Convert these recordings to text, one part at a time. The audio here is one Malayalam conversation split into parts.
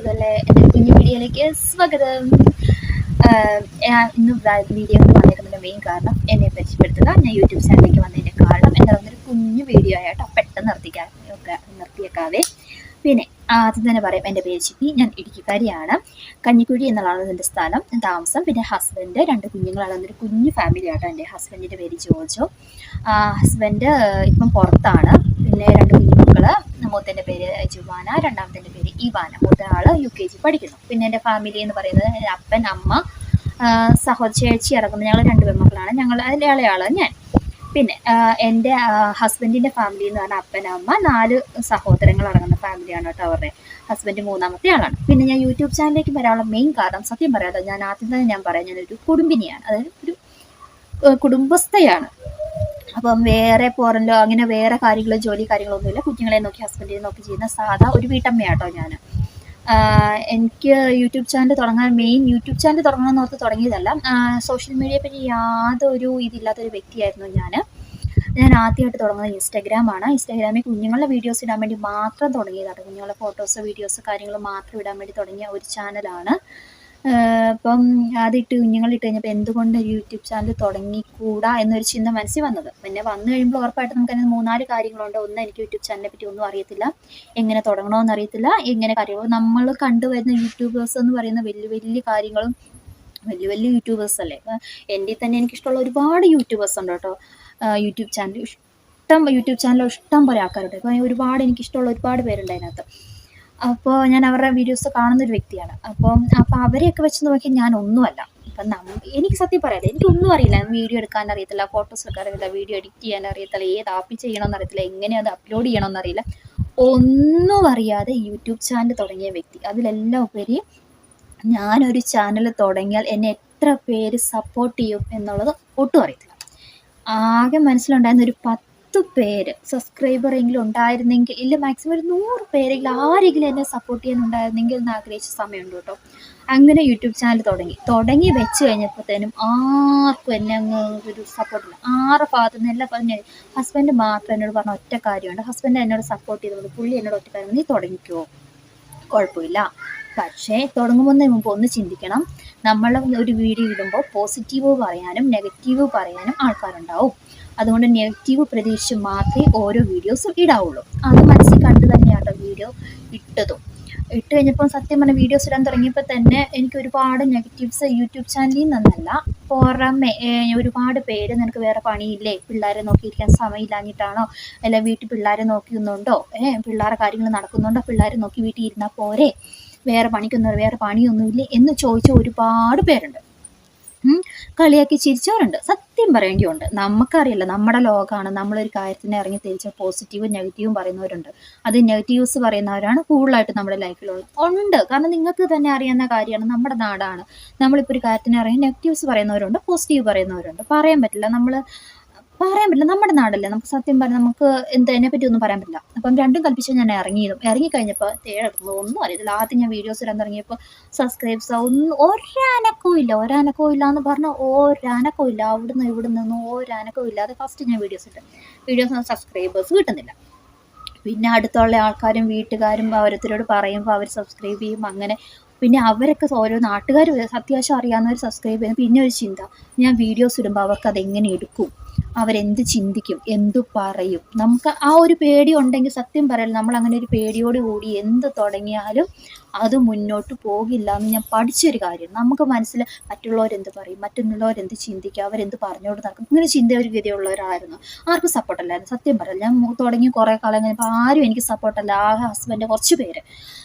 കൂട്ടുകാരെ എൻ്റെ കുഞ്ഞു വീഡിയോയിലേക്ക് സ്വാഗതം. ഇന്ന് വീഡിയോ വന്നിരുന്നതിൻ്റെ മെയിൻ കാരണം എന്നെ പരിചയപ്പെടുത്തുക. ഞാൻ യൂട്യൂബ് ചാനലിലേക്ക് വന്നതിൻ്റെ കാരണം എന്താണെന്നൊരു കുഞ്ഞു വീഡിയോ ആയിട്ടോ പെട്ടെന്ന് നിർത്തിയേക്കാവേ. പിന്നെ ആദ്യം തന്നെ പറയാം, എൻ്റെ പേര് ചിപ്പി, ഞാൻ ഇടുക്കിക്കാരിയാണ്. കഞ്ഞിക്കുഴി എന്നുള്ളതാണ് എൻ്റെ സ്ഥലം, താമസം. പിന്നെ ഹസ്ബൻഡ്, 2 കുഞ്ഞുങ്ങളാണ്. ഒരു കുഞ്ഞു ഫാമിലി ആട്ടോ. എൻ്റെ ഹസ്ബൻഡിൻ്റെ പേര് ജോജോ. ഹസ്ബൻഡ് ഇപ്പം പുറത്താണ്. പിന്നെ 2 കുഞ്ഞുമക്കള്, മൂത്തൻ്റെ പേര് ജുവാന, രണ്ടാമത്തെ പേര് ഇവാന. മൂത്ത ആള് UKG പഠിക്കുന്നു. പിന്നെ എൻ്റെ ഫാമിലി എന്ന് പറയുന്നത് അപ്പൻ, അമ്മ, ചേച്ചി അടങ്ങുന്ന ഞങ്ങൾ 2 പെൺമക്കളാണ്. ഞങ്ങൾ അതിൻ്റെ ഇളയാള് ഞാൻ. പിന്നെ എൻ്റെ ഹസ്ബൻഡിൻ്റെ ഫാമിലി എന്ന് പറഞ്ഞാൽ അപ്പൻ, അമ്മ, 4 സഹോദരങ്ങൾ അടങ്ങുന്ന ഫാമിലിയാണ് കേട്ടോ അവരുടെ. ഹസ്ബൻഡ് 3ാമത്തെ ആളാണ്. പിന്നെ ഞാൻ യൂട്യൂബ് ചാനലിലേക്ക് വരാനുള്ള മെയിൻ കാരണം സത്യം പറയാതെ ഞാൻ ആദ്യം തന്നെ ഞാൻ പറയാം, ഞാനൊരു കുടുംബിനിയാണ്, അതായത് ഒരു കുടുംബസ്ഥയാണ്. അപ്പം വേറെ പോറല്ലോ അങ്ങനെ വേറെ ജോലി കാര്യങ്ങളൊന്നുമില്ല. കുഞ്ഞുങ്ങളെ നോക്കി ഹസ്ബൻഡിനെ നോക്കി ചെയ്യുന്ന സാധാ ഒരു വീട്ടമ്മയാട്ടോ ഞാൻ. എനിക്ക് യൂട്യൂബ് ചാനൽ തുടങ്ങാൻ യൂട്യൂബ് ചാനൽ തുടങ്ങണമെന്ന് ഓർത്ത് തുടങ്ങിയതല്ല. സോഷ്യൽ മീഡിയയെ പറ്റി യാതൊരു ഇതില്ലാത്തൊരു വ്യക്തിയായിരുന്നു ഞാൻ ആദ്യമായിട്ട് തുടങ്ങുന്നത് ഇൻസ്റ്റാഗ്രാമാണ്. ഇൻസ്റ്റാഗ്രാമിൽ കുഞ്ഞുങ്ങളുടെ വീഡിയോസ് ഇടാൻ വേണ്ടി മാത്രം തുടങ്ങിയതാണ്. കുഞ്ഞുങ്ങളുടെ ഫോട്ടോസ്, വീഡിയോസ്, കാര്യങ്ങൾ മാത്രം ഇടാൻ വേണ്ടി തുടങ്ങിയ ഒരു ചാനലാണ്. അപ്പം അതിട്ട് കുഞ്ഞുങ്ങളിട്ട് കഴിഞ്ഞപ്പോൾ എന്തുകൊണ്ട് യൂട്യൂബ് ചാനൽ തുടങ്ങിക്കൂടാ എന്നൊരു ചിന്ത മനസ്സിൽ വന്നത്. പിന്നെ വന്നു കഴിയുമ്പോൾ ഉറപ്പായിട്ട് നമുക്ക് അതിന് 3-4 കാര്യങ്ങളുണ്ട്. ഒന്ന്, എനിക്ക് യൂട്യൂബ് ചാനലിനെ പറ്റി ഒന്നും അറിയത്തില്ല, എങ്ങനെ തുടങ്ങണമെന്ന് അറിയത്തില്ല, എങ്ങനെ കാര്യങ്ങൾ നമ്മൾ കണ്ടുവരുന്ന യൂട്യൂബേഴ്സ് എന്ന് പറയുന്ന വലിയ കാര്യങ്ങളും വലിയ യൂട്യൂബേഴ്സ് അല്ലേ. എൻ്റെ തന്നെ എനിക്കിഷ്ടമുള്ള ഒരുപാട് യൂട്യൂബേഴ്സ് ഉണ്ട് കേട്ടോ. യൂട്യൂബ് ചാനൽ ഇഷ്ടം പോലെ ആൾക്കാരുണ്ട്. അപ്പോൾ ഒരുപാട് എനിക്കിഷ്ടമുള്ള ഒരുപാട് പേരുണ്ട് അതിനകത്ത്. അപ്പോൾ ഞാൻ അവരുടെ വീഡിയോസ് കാണുന്നൊരു വ്യക്തിയാണ്. അപ്പോൾ അവരെയൊക്കെ വെച്ച് നോക്കി ഞാൻ ഒന്നുമല്ല. അപ്പം എനിക്ക് സത്യം പറയാതെ എനിക്കൊന്നും അറിയില്ല. വീഡിയോ എടുക്കാൻ അറിയത്തില്ല, ഫോട്ടോസ് എടുക്കാൻ അറിയില്ല, വീഡിയോ എഡിറ്റ് ചെയ്യാൻ അറിയത്തില്ല, ഏത് ആപ്പിൽ ചെയ്യണമെന്ന് അറിയത്തില്ല, എങ്ങനെ അത് അപ്ലോഡ് ചെയ്യണമെന്ന് അറിയില്ല. ഒന്നും അറിയാതെ യൂട്യൂബ് ചാനൽ തുടങ്ങിയ വ്യക്തി. അതിലെല്ലാം ഉപരി ഞാനൊരു ചാനൽ തുടങ്ങിയാൽ എന്നെ എത്ര പേര് സപ്പോർട്ട് ചെയ്യും എന്നുള്ളത് ഒട്ടും അറിയത്തില്ല. ആകെ മനസ്സിലുണ്ടായിരുന്ന ഒരു 10 പേര് സബ്സ്ക്രൈബറെങ്കിലും ഉണ്ടായിരുന്നെങ്കിൽ, ഇല്ല മാക്സിമം ഒരു 100 പേരെങ്കിലും ആരെങ്കിലും എന്നെ സപ്പോർട്ട് ചെയ്യാനുണ്ടായിരുന്നെങ്കിൽ എന്ന് ആഗ്രഹിച്ച സമയമുണ്ട് കേട്ടോ. അങ്ങനെ യൂട്യൂബ് ചാനൽ തുടങ്ങി വെച്ച് കഴിഞ്ഞപ്പോഴത്തേനും ആർക്കും എന്നെ അങ്ങ് ഒരു സപ്പോർട്ടില്ല. 6 ഭാഗത്തു നിന്ന് എല്ലാ പറഞ്ഞു. ഹസ്ബൻഡ് മാത്രം എന്നോട് പറഞ്ഞ ഒറ്റ കാര്യമുണ്ട്. ഹസ്ബൻഡ് എന്നോട് സപ്പോർട്ട് ചെയ്തത് പുള്ളി എന്നോട് ഒറ്റ കാര്യം, നീ തുടങ്ങിക്കോ, കുഴപ്പമില്ല, പക്ഷേ തുടങ്ങുന്നതിന് മുമ്പ് ഒന്ന് ചിന്തിക്കണം. നമ്മൾ ഒരു വീഡിയോ ഇടുമ്പോൾ പോസിറ്റീവ് പറയാനും നെഗറ്റീവ് പറയാനും ആൾക്കാരുണ്ടാവും. അതുകൊണ്ട് നെഗറ്റീവ് പ്രതീക്ഷിച്ച് മാത്രമേ ഓരോ വീഡിയോസും ഇടാവുള്ളൂ. അത് മനസ്സിൽ കണ്ട് തന്നെയാണ് വീഡിയോ ഇട്ട് കഴിഞ്ഞപ്പോൾ സത്യം പറഞ്ഞ വീഡിയോസ് ഇടാൻ തുടങ്ങിയപ്പോൾ തന്നെ എനിക്ക് ഒരുപാട് നെഗറ്റീവ്സ് യൂട്യൂബ് ചാനലിൽ നിന്നല്ല, പുറമെ ഒരുപാട് പേര് നിനക്ക് വേറെ പണിയില്ലേ, പിള്ളേരെ നോക്കിയിരിക്കാൻ സമയമില്ലാഞ്ഞിട്ടാണോ, അല്ല വീട്ടിൽ പിള്ളേരെ നോക്കിയുന്നുണ്ടോ, പിള്ളേരുടെ കാര്യങ്ങൾ നടക്കുന്നുണ്ടോ, പിള്ളേരെ നോക്കി വീട്ടിൽ ഇരുന്നാൽ പോരെ, വേറെ പണിയൊന്നുമില്ലേ എന്ന് ചോദിച്ച ഒരുപാട് പേരുണ്ട്. കളിയാക്കി ചിരിച്ചവരുണ്ട്. സത്യം പറയേണ്ടിയുണ്ട്. നമുക്കറിയില്ല, നമ്മുടെ ലോകമാണ്. നമ്മളൊരു കാര്യത്തിന് ഇറങ്ങി തിരിച്ച് പോസിറ്റീവും നെഗറ്റീവും പറയുന്നവരുണ്ട്. അത് നെഗറ്റീവ്സ് പറയുന്നവരാണ് കൂടുതലായിട്ട് നമ്മുടെ ലൈഫിലുണ്ട്. കാരണം നിങ്ങൾക്ക് തന്നെ അറിയാവുന്ന കാര്യമാണ്, നമ്മുടെ നാടാണ്. നമ്മളിപ്പോൾ ഒരു കാര്യത്തിന് ഇറങ്ങി നെഗറ്റീവ്സ് പറയുന്നവരുണ്ട്, പോസിറ്റീവ് പറയുന്നവരുണ്ട്. പറയാൻ പറ്റില്ല, നമ്മുടെ നാടല്ലേ. നമുക്ക് സത്യം പറഞ്ഞാൽ നമുക്ക് അതിനെപ്പറ്റി ഒന്നും പറയാൻ പറ്റില്ല. അപ്പം രണ്ടും കൽപ്പിച്ച് ഞാൻ ഇറങ്ങിക്കഴിഞ്ഞപ്പോൾ ഒന്നും അറിയത്തില്ല. ആദ്യം ഞാൻ വീഡിയോസ് ഇടാൻ തുടങ്ങിയപ്പോൾ സബ്സ്ക്രൈബ്സ് ഒരനക്കവും ഇല്ല എന്ന് പറഞ്ഞാൽ ഒരനക്കവും ഇല്ല. അവിടുന്ന് ഇവിടുന്ന് ഒരനക്കവും ഇല്ലാതെ ഫസ്റ്റ് ഞാൻ വീഡിയോസ് സബ്സ്ക്രൈബേഴ്സ് കിട്ടുന്നില്ല. പിന്നെ അടുത്തുള്ള ആൾക്കാരും വീട്ടുകാരും ഓരോരുത്തരോട് പറയുമ്പോൾ അവർ സബ്സ്ക്രൈബ് ചെയ്യും. അങ്ങനെ പിന്നെ അവരൊക്കെ ഓരോ നാട്ടുകാർ അത്യാവശ്യം അറിയാവുന്നവർ സബ്സ്ക്രൈബ് ചെയ്യും. പിന്നെ ഒരു ചിന്ത, ഞാൻ വീഡിയോസ് ഇടുമ്പോൾ അവർക്ക് അതെങ്ങനെ എടുക്കും, അവരെന്ത് ചിന്തിക്കും, എന്തു പറയും. നമുക്ക് ആ ഒരു പേടി ഉണ്ടെങ്കിൽ സത്യം പറയല്ല, നമ്മൾ അങ്ങനെ ഒരു പേടിയോട് കൂടി എന്ത് തുടങ്ങിയാലും അത് മുന്നോട്ട് പോകില്ല എന്ന് ഞാൻ പഠിച്ചൊരു കാര്യം. നമുക്ക് മനസ്സിൽ മറ്റുള്ളവരെന്ത് പറയും, മറ്റുള്ളവരെന്ത് ചിന്തിക്കും, അവരെന്ത് പറഞ്ഞുകൊണ്ട് നടക്കും, ഇങ്ങനെ ഒരു ഗതിയുള്ളവരായിരുന്നു. ആർക്കും സപ്പോർട്ടല്ലായിരുന്നു. സത്യം പറയല്ല, ഞാൻ തുടങ്ങി കുറേ കാലം കഴിഞ്ഞപ്പോൾ ആരും എനിക്ക് സപ്പോർട്ടല്ല. ആ ഹസ്ബൻഡ് കുറച്ച് പേര്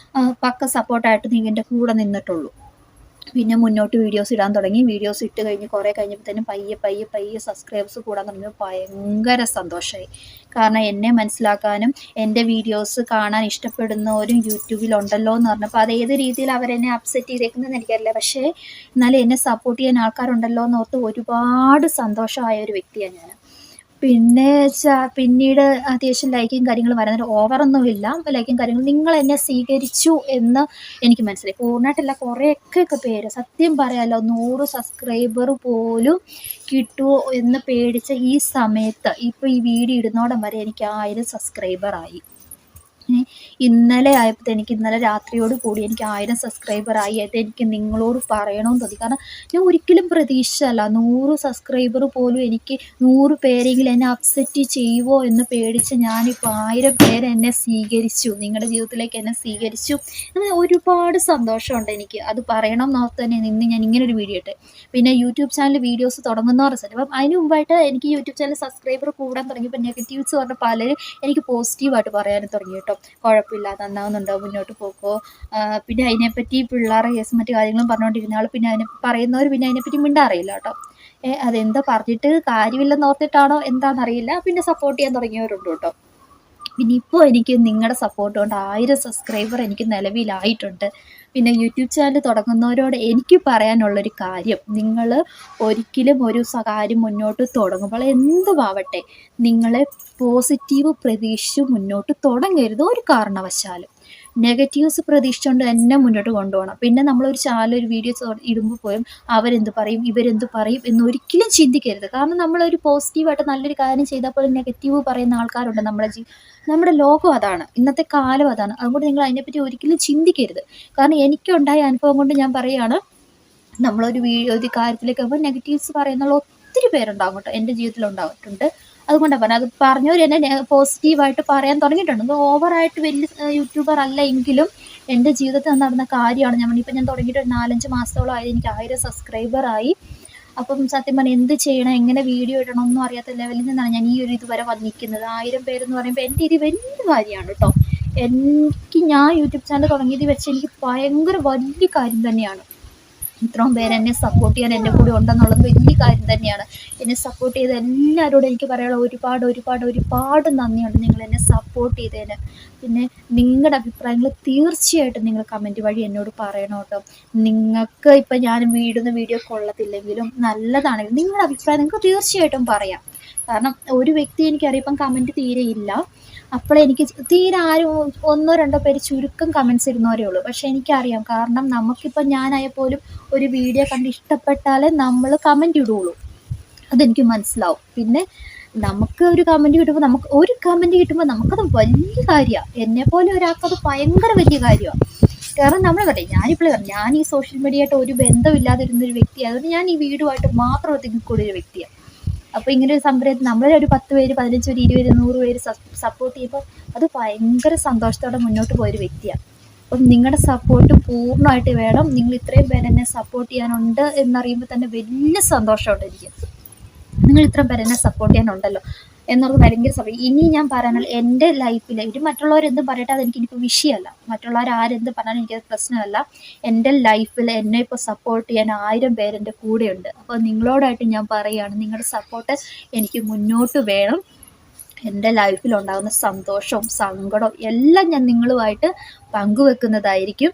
പക്ക സപ്പോർട്ടായിട്ട് എൻ്റെ കൂടെ നിന്നിട്ടുള്ളൂ. പിന്നെ മുന്നോട്ട് വീഡിയോസ് ഇടാൻ തുടങ്ങി. വീഡിയോസ് ഇട്ട് കഴിഞ്ഞ് കുറേ കഴിഞ്ഞപ്പോഴത്തേനും പയ്യെ സബ്സ്ക്രൈബേഴ്സ് കൂടാൻ തുടങ്ങിയപ്പോൾ ഭയങ്കര സന്തോഷമായി. കാരണം എന്നെ മനസ്സിലാക്കാനും എൻ്റെ വീഡിയോസ് കാണാൻ ഇഷ്ടപ്പെടുന്നവരും യൂട്യൂബിലുണ്ടല്ലോ എന്ന് പറഞ്ഞപ്പോൾ അത് ഏത് രീതിയിൽ അവരെന്നെ അപ്സെറ്റ് ചെയ്തേക്കുന്നതെന്ന് എനിക്കറിയില്ല. പക്ഷേ എന്നാലും എന്നെ സപ്പോർട്ട് ചെയ്യാൻ ആൾക്കാരുണ്ടല്ലോ എന്നോർത്ത് ഒരുപാട് സന്തോഷമായ ഒരു വ്യക്തിയാണ് ഞാൻ. പിന്നീട് അത്യാവശ്യം ലൈക്കും കാര്യങ്ങളും വരുന്നത് ഓവറൊന്നുമില്ല. ലൈക്കും കാര്യങ്ങളും നിങ്ങൾ എന്നെ സ്വീകരിച്ചു എന്ന് എനിക്ക് മനസ്സിലായി. പൂർണ്ണമായിട്ടല്ല, കുറേയൊക്കെ പേര് സത്യം പറയാമല്ലോ 100 സബ്സ്ക്രൈബർ പോലും കിട്ടുമോ എന്ന് പേടിച്ച ഈ സമയത്ത് ഇപ്പോൾ ഈ വീഡിയോ ഇടുന്നോടം വരെ എനിക്ക് 1000 സബ്സ്ക്രൈബറായി. ഇന്നലെ ആയപ്പോൾ ഇന്നലെ രാത്രിയോട് കൂടി എനിക്ക് 1000 സബ്സ്ക്രൈബർ ആയി. അത് എനിക്ക് നിങ്ങളോട് പറയണമെന്ന് തോന്നി. കാരണം ഞാൻ ഒരിക്കലും പ്രതീക്ഷിച്ചതല്ല. 100 സബ്സ്ക്രൈബർ പോലും എനിക്ക് 100 പേരെങ്കിലും എന്നെ അപ്സെറ്റ് ചെയ്യുമോ എന്ന് പേടിച്ച് ഞാനിപ്പോൾ 1000 പേര് എന്നെ സ്വീകരിച്ചു. നിങ്ങളുടെ ജീവിതത്തിലേക്ക് എന്നെ സ്വീകരിച്ചു. അങ്ങനെ ഒരുപാട് സന്തോഷമുണ്ട് എനിക്ക്. അത് പറയണം എന്നോർത്ത് തന്നെ ഇന്ന് ഞാൻ ഇങ്ങനൊരു വീഡിയോ ഇട്ടെ. പിന്നെ യൂട്യൂബ് ചാനൽ വീഡിയോസ് തുടങ്ങുന്നവർ റിസൾട്ട് അപ്പം അതിന് മുമ്പായിട്ട് എനിക്ക് യൂട്യൂബ് ചാനൽ സബ്സ്ക്രൈബർ കൂടാൻ തുടങ്ങിയപ്പോൾ നെഗറ്റീവ്സ് പറഞ്ഞ പലരും എനിക്ക് പോസിറ്റീവായിട്ട് പറയാനും തുടങ്ങി കേട്ടോ. കുഴപ്പമില്ല, നന്നാവുന്നുണ്ടോ, മുന്നോട്ട് പോക്കോ. പിന്നെ അതിനെപ്പറ്റി പിള്ളേരുടെ കേസും മറ്റു കാര്യങ്ങളും പറഞ്ഞുകൊണ്ടിരുന്ന ആൾ പിന്നെ അതിനെ പറയുന്നവർ പിന്നെ അതിനെപ്പറ്റി മിണ്ടാറിയില്ല കേട്ടോ. അതെന്താ പറഞ്ഞിട്ട് കാര്യമില്ലെന്ന് ഓർത്തിട്ടാണോ എന്താണെന്നറിയില്ല. പിന്നെ സപ്പോർട്ട് ചെയ്യാൻ തുടങ്ങിയവരുണ്ട് കേട്ടോ. പിന്നെ ഇപ്പോൾ എനിക്ക് നിങ്ങളുടെ സപ്പോർട്ട് കൊണ്ട് 1000 സബ്സ്ക്രൈബർ എനിക്ക് നിലവിലായിട്ടുണ്ട്. പിന്നെ യൂട്യൂബ് ചാനൽ തുടങ്ങുന്നവരോട് എനിക്ക് പറയാനുള്ളൊരു കാര്യം, നിങ്ങൾ ഒരിക്കലും ഒരു കാര്യം മുന്നോട്ട് തുടങ്ങുമ്പോൾ എന്തുമാവട്ടെ നിങ്ങളെ പോസിറ്റീവ് പ്രതീക്ഷിച്ച് മുന്നോട്ട് തുടങ്ങരുത് ഒരു കാരണവശാലും. നെഗറ്റീവ്സ് പ്രതീക്ഷിച്ചുകൊണ്ട് തന്നെ മുന്നോട്ട് കൊണ്ടുപോകണം. പിന്നെ നമ്മളൊരു ചാനൽ ഒരു വീഡിയോ ഇടുമ്പോൾ പോലും അവരെന്ത് പറയും ഇവരെന്ത് പറയും എന്നൊരിക്കലും ചിന്തിക്കരുത്. കാരണം നമ്മളൊരു പോസിറ്റീവായിട്ട് നല്ലൊരു കാര്യം ചെയ്താൽ പോലും നെഗറ്റീവ് പറയുന്ന ആൾക്കാരുണ്ട് നമ്മുടെ ലോകം അതാണ്, ഇന്നത്തെ കാലം അതാണ്. അതുകൊണ്ട് നിങ്ങൾ അതിനെപ്പറ്റി ഒരിക്കലും ചിന്തിക്കരുത്. കാരണം എനിക്കുണ്ടായ അനുഭവം കൊണ്ട് ഞാൻ പറയുകയാണ്, നമ്മളൊരു ഒരു കാര്യത്തിലേക്ക് ആകുമ്പോൾ നെഗറ്റീവ്സ് പറയുന്നുള്ള ഒത്തിരി പേരുണ്ടാകും കേട്ടോ. എൻ്റെ ജീവിതത്തിൽ ഉണ്ടായിട്ടുണ്ട്. അതുകൊണ്ടാണ് പറഞ്ഞത്. അത് പറഞ്ഞവർ എന്നെ പോസിറ്റീവായിട്ട് പറയാൻ തുടങ്ങിയിട്ടുണ്ട്. അത് ഓവറായിട്ട് വലിയ യൂട്യൂബർ അല്ല എങ്കിലും എൻ്റെ ജീവിതത്തിൽ നടന്ന കാര്യമാണ്. ഞാൻ തുടങ്ങിയിട്ട് ഒരു 4-5 മാസത്തോളമായി. എനിക്ക് 1000 സബ്സ്ക്രൈബറായി. അപ്പം സത്യം പറഞ്ഞാൽ എന്ത് ചെയ്യണം, എങ്ങനെ വീഡിയോ ഇടണം ഒന്നും അറിയാത്ത ലെവലിൽ നിന്നാണ് ഞാൻ ഈ ഒരു ഇതുവരെ വന്നിരിക്കുന്നത്. 1000 പേരെന്ന് പറയുമ്പോൾ എൻ്റെ ഇത് വലിയ കാര്യമാണ് കേട്ടോ. ഞാൻ യൂട്യൂബ് ചാനൽ തുടങ്ങിയത് വെച്ച് എനിക്ക് ഭയങ്കര വലിയ കാര്യം തന്നെയാണ്. ഇത്രയും പേര് എന്നെ സപ്പോർട്ട് ചെയ്യാൻ എൻ്റെ കൂടെ ഉണ്ടെന്നുള്ളത് വലിയ കാര്യം തന്നെയാണ്. എന്നെ സപ്പോർട്ട് ചെയ്ത എല്ലാവരോടും എനിക്ക് പറയാനുള്ള ഒരുപാട് നന്ദിയുണ്ട്. നിങ്ങൾ എന്നെ സപ്പോർട്ട് ചെയ്തതിന്. പിന്നെ നിങ്ങളുടെ അഭിപ്രായങ്ങൾ തീർച്ചയായിട്ടും നിങ്ങൾ കമൻറ്റ് വഴി എന്നോട് പറയണം കേട്ടോ. നിങ്ങൾക്ക് ഇപ്പം ഞാൻ ഇടുന്ന വീഡിയോ കൊള്ളത്തില്ലെങ്കിലും നല്ലതാണെങ്കിലും നിങ്ങളുടെ അഭിപ്രായം നിങ്ങൾക്ക് തീർച്ചയായിട്ടും പറയാം. കാരണം ഒരു വ്യക്തി എനിക്കറിയാം ഇപ്പം കമൻറ്റ് തീരെയില്ല. അപ്പോഴെനിക്ക് തീരെ ആരും 1-2 പേര് ചുരുക്കം കമൻറ്റ്സ് ഇടുന്നവരേ ഉള്ളൂ. പക്ഷേ എനിക്കറിയാം, കാരണം നമുക്കിപ്പം ഞാനായാൽ പോലും ഒരു വീഡിയോ കണ്ട് ഇഷ്ടപ്പെട്ടാലേ നമ്മൾ കമൻറ്റ് ഇടുകയുള്ളൂ. അതെനിക്ക് മനസ്സിലാവും. പിന്നെ നമുക്ക് ഒരു കമൻറ്റ് കിട്ടുമ്പോൾ നമുക്കത് വലിയ കാര്യമാണ്. എന്നെപ്പോലെ ഒരാൾക്കത് ഭയങ്കര വലിയ കാര്യമാണ്. കാരണം നമ്മൾ ഞാൻ ഈ സോഷ്യൽ മീഡിയയായിട്ട് ഒരു ബന്ധമില്ലാതിരുന്നൊരു വ്യക്തിയാണ്. അതുകൊണ്ട് ഞാൻ ഈ വീടുമായിട്ട് മാത്രം ഒതുങ്ങിക്കൂടിയൊരു വ്യക്തിയാണ്. അപ്പോൾ ഇങ്ങനെ ഒരു സംരംഭം നമ്മളൊരു 10 പേര് 15 പേര് 20 പേര് 100 പേര് സപ്പോർട്ട് ചെയ്യുമ്പോൾ അത് ഭയങ്കര സന്തോഷത്തോടെ മുന്നോട്ട് പോയൊരു വ്യക്തിയാണ്. അപ്പം നിങ്ങളുടെ സപ്പോർട്ട് പൂർണ്ണമായിട്ട് വേണം. നിങ്ങൾ ഇത്രയും പേര് എന്നെ സപ്പോർട്ട് ചെയ്യാനുണ്ട് എന്നറിയുമ്പോൾ തന്നെ വലിയ സന്തോഷമുണ്ട് എനിക്ക്. നിങ്ങൾ ഇത്രയും പേര് എന്നെ സപ്പോർട്ട് ചെയ്യാനുണ്ടല്ലോ എന്നുള്ളത് ഭയങ്കര സമയം. ഇനി ഞാൻ പറയാനുള്ള എൻ്റെ ലൈഫിൽ ഇത് മറ്റുള്ളവരെന്തും പറയട്ടെ, അതെനിക്കിപ്പോൾ വിഷയമല്ല. മറ്റുള്ളവർ ആരെന്ത് പറഞ്ഞാലും എനിക്കത് പ്രശ്നമല്ല. എൻ്റെ ലൈഫിൽ എന്നെ ഇപ്പോൾ സപ്പോർട്ട് ചെയ്യാൻ 1000 പേര് എൻ്റെ കൂടെയുണ്ട്. അപ്പോൾ നിങ്ങളോടായിട്ട് ഞാൻ പറയുകയാണ്, നിങ്ങളുടെ സപ്പോർട്ട് എനിക്ക് മുന്നോട്ട് വേണം. എൻ്റെ ലൈഫിലുണ്ടാകുന്ന സന്തോഷവും സങ്കടവും എല്ലാം ഞാൻ നിങ്ങളുമായിട്ട് പങ്കുവെക്കുന്നതായിരിക്കും.